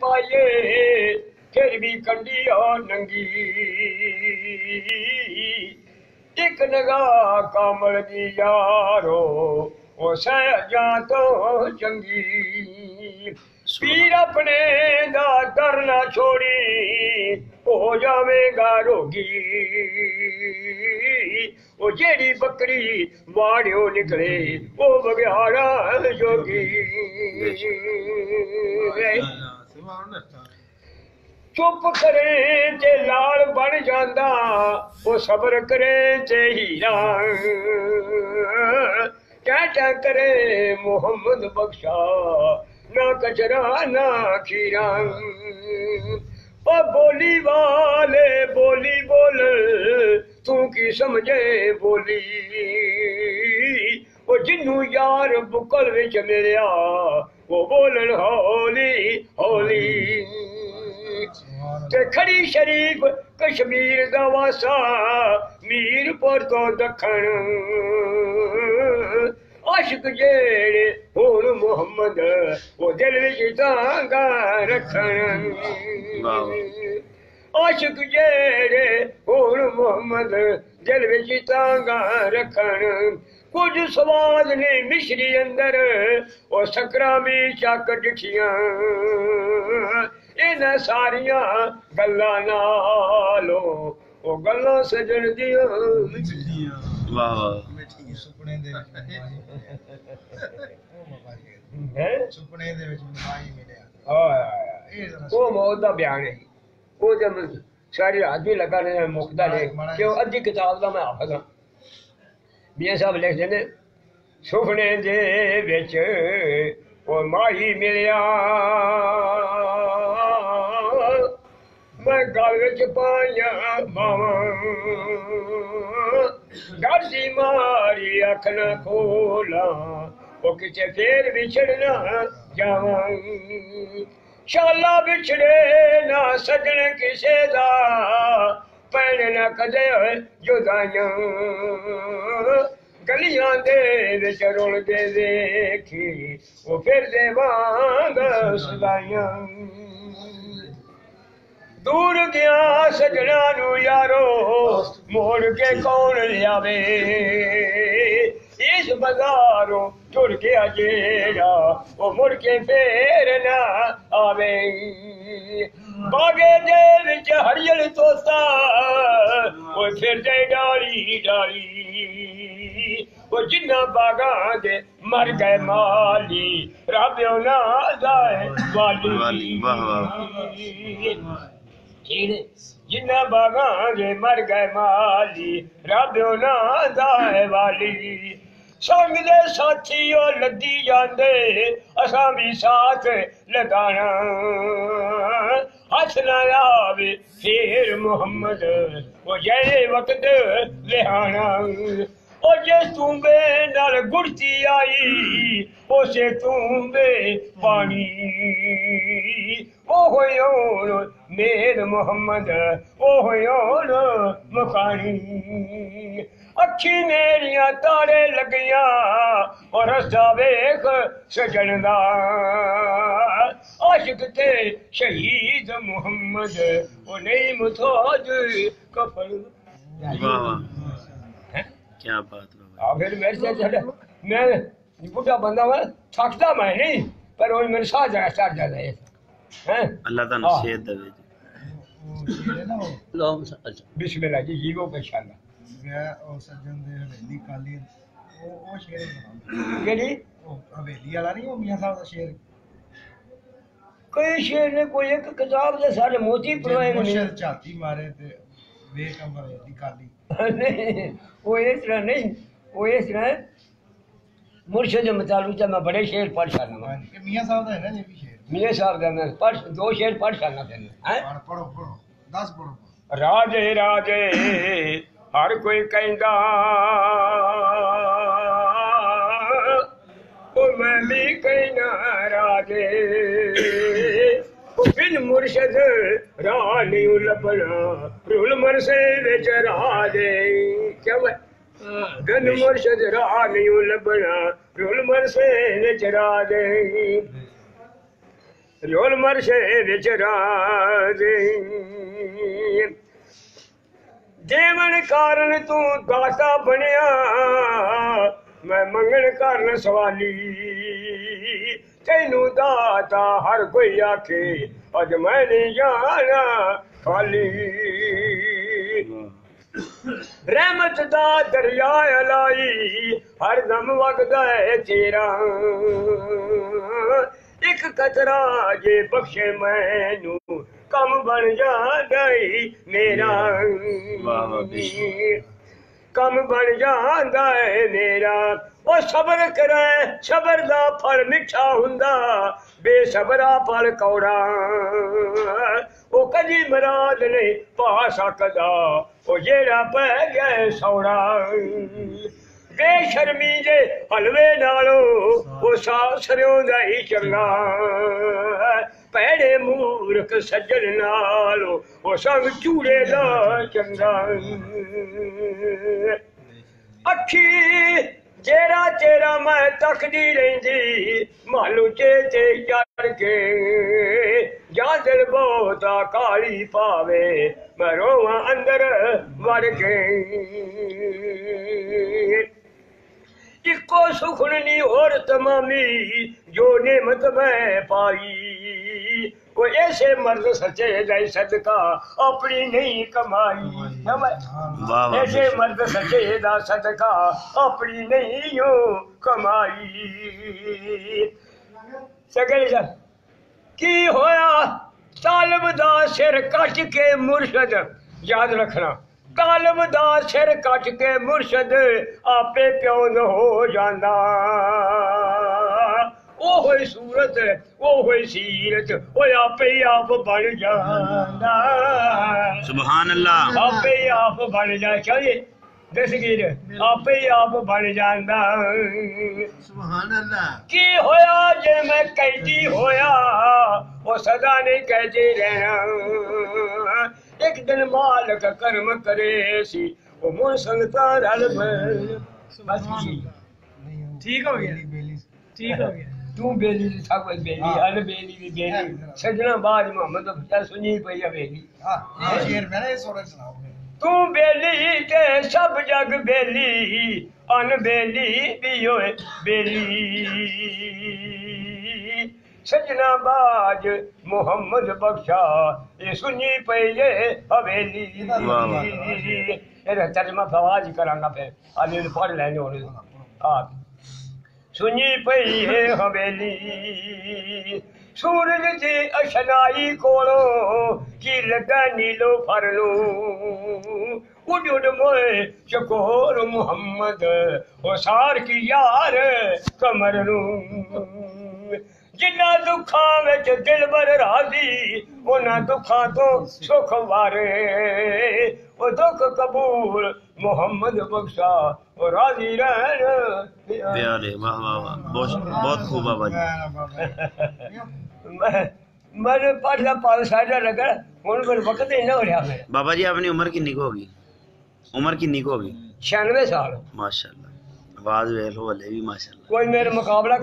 पाइए फिर भी कंडी और नंगी एक निगाह कामल दी यारो ओ सहजा तो चंगी पीर अपने दा दर ना छोड़ी हो जावेगा रोगी ओ जेड़ी बकरी बाड़ियों निकले ओ बग्यारा जोगी चुप करे ते लाल बन जांदा ओ सबर करे ते हीरा क्या करे मोहम्मद बख्शा ना कचरा ना खीरा ओ बोली वाले बोली बोल तू की समझे बोली ओ जिन्नू यार बुकल विच मिलिया वो बोलन हौली हौली ते खड़ी शरीफ कश्मीर दा वासा मीरपुर तो दखण आशिक जेड़े हुण मोहम्मद वो दिल विच तांगा रखण आशिक जेड़े हुण मोहम्मद दिल विच तांगा रखण कुछ स्वाद ने मिश्री अंदर ओ सकरा भी चक डिठियां इन सारियां गल्लां नालो ओ गल्लां सजण दियां वाह वाह सुपने दे सुपने दे विच माई मिलिया ओ मौत दा बयान है ओ जब सारी रात भी लगा रहे मुकदा ने क्यों अद्धी किताब दा मैं हाफिज हां मियां साहब लिखदे ने सुपने दे विच ओ माही मिलिया मैं गल विच पाइया मावां डरदी मारी अख न खोला ओ किते फेर बिछड़ना जावां शाला बिछड़े ना सजन किसे दा पैण न कदे जुदाइयां गलियां दे विच रुलदे देखी ओ फिर दे वांग सदाइयां दूर गया सजना नू यारो मोड़ के कौन लियावे इस बाजारों टुर गया जेड़ा ओ मुड़ के फेर ना आवे बागे दे विच हरियल तोता ओ फिर दे डाली डाली ओ जिन्ना बागा दे मर गए माली रब्यो ना जाए वाली वाह वाह जिन्ना बागा दे मर गए माली रब्यो ना जाए वाली संग दे साथी ओ लदी जांदे असां भी साथ लगाना हथ ना आवे फिर मोहम्मद ओ जय वक्त लिहाना ओ जे तूंबे नाल गुड़ती आई उसे तूंबे पानी ओ होयोन मेर मोहम्मद ओ होयोन मकानी अखी मेरिया तारे लगिया और रस्ता वेख सजन दा आशिक ते शहीद मोहम्मद ओ नहीं मुथोज कफन क्या बात है फिर मेरे से चढ़ मैं बुढ़ा बंदा हुआ थकता मैं नहीं पर वो मेरे साथ जाए स्टार्ट जाता है हैं अल्लाह ताला सेहत दे बिस्मिल्लाह जी जीवो पेशाना मैं ओ सज्जन दे हवेली काली ओ शेर बनाऊं केड़ी ओ हवेली वाला नहीं ओ मियां साहब दा शेर कोई शेर ने कोई एक किताब दे सारे मोती पढ़वाए नहीं झाती मारे ते वे कम हवेली काली नहीं वो इस तरह नहीं वो इस तरह मुर्शिद मुतालुचा मैं बड़े शेर पढ़ सकना मियां साहब दा है ना ये भी शेर मियां साहब दा मैं पढ़ दो शेर पढ़ सकना तेन हैं पढ़ो पढ़ो 10 पढ़ो राजे राजे हर कोई कहंदा ओ मैं भी कहना राजे बिन मुर्शिद राह नहीं लभना रुल मरसे विच राजे क्या बिन मुर्शिद राह नहीं लभना रुल मरसे विच राजे रोल मरशे विच राजे देवन कारण तू दाता बनया मैं मंगण कारण सवाली तेनू दाता हर कोई आखे अज मैं नहीं जाना खाली रहमत दा दरिया लाई हर दम वगदा है तेरा एक कतरा जे बख्शे मैनू कम बन जांदा है मेरा कम बन जांदा है मेरा ओ सबर करे सबर दा फल मिठा हुंदा बेसबरा फल कौड़ा ओ कदी मराद नहीं पा सकदा ओ जेड़ा पै गए सौड़ा बेशर्मी जे हलवे नालो ओ सासरियों दा ही चंगा पैड़े मूर्ख सज्जन नालो ओ संग चूड़े दा चंगा अखी जेरा तेरा मैं तकदी रहिंदी मालू चेते चढ़ के जा दिल बहुता काली पावे मैं रोवां अंदर वड़ के इको सुखनी और तमामी जो नेमत मैं पाई वो ऐसे मर्द सच्चे जाए सदका अपनी नहीं कमाई ऐसे मर्द सच्चे दा सदका अपनी नहीं हो कमाई सगल की होया तालब दा सिर कट के मुर्शद याद रखना तालब दा सिर कट के मुर्शद आपे प्यो न हो जांदा ओ होई सूरत ओ होई सीरत ओ आपे आप बन जांदा सुभान अल्लाह आपे आप बन जा चाहिए दसगीर आपे आप बन जांदा सुभान अल्लाह की होया जे मैं कैदी होया वो सदा नहीं कहते रहना एक दिन मालक कर्म करे सी वो मोर संगता रल ठीक हो गया ठीक हो गया तू बेली था कोई बेली अन बेली भी बेली सजना बाज मोहम्मद क्या सुनी पई है बेली हां ये शेर मैंने सोरा सुनाओ तू बेली के सब जग बेली अन बेली भी होए बेली सजना बाज मोहम्मद बख्शा ये सुनी पई हवेली तर्जमा फवाज करांगा फिर अनिल पढ़ लेने होने आप सुनी पई है हवेली सूरज की अशनाई कोलो की लगा नीलो फरलो उड़ उड़ मोए चकोर मोहम्मद ओ सार की यार कमर नू जिन्ना दुखा विच दिल बर राजी उन्ना दुखा तो सुख वारे ओ दुख कबूल मोहम्मद बख्शा ओ राजी रहन प्यारे वाह वाह वाह बहुत खूब बाबा जी मैं पढ़ना 5 साल लगा हुन मेरे वक्त ही ना हो रहा मेरा बाबा जी अपनी उम्र कितनी को होगी उम्र कितनी को होगी 96 साल माशाल्लाह आवाज वेख लो हले भी माशाल्लाह कोई मेरे मुकाबला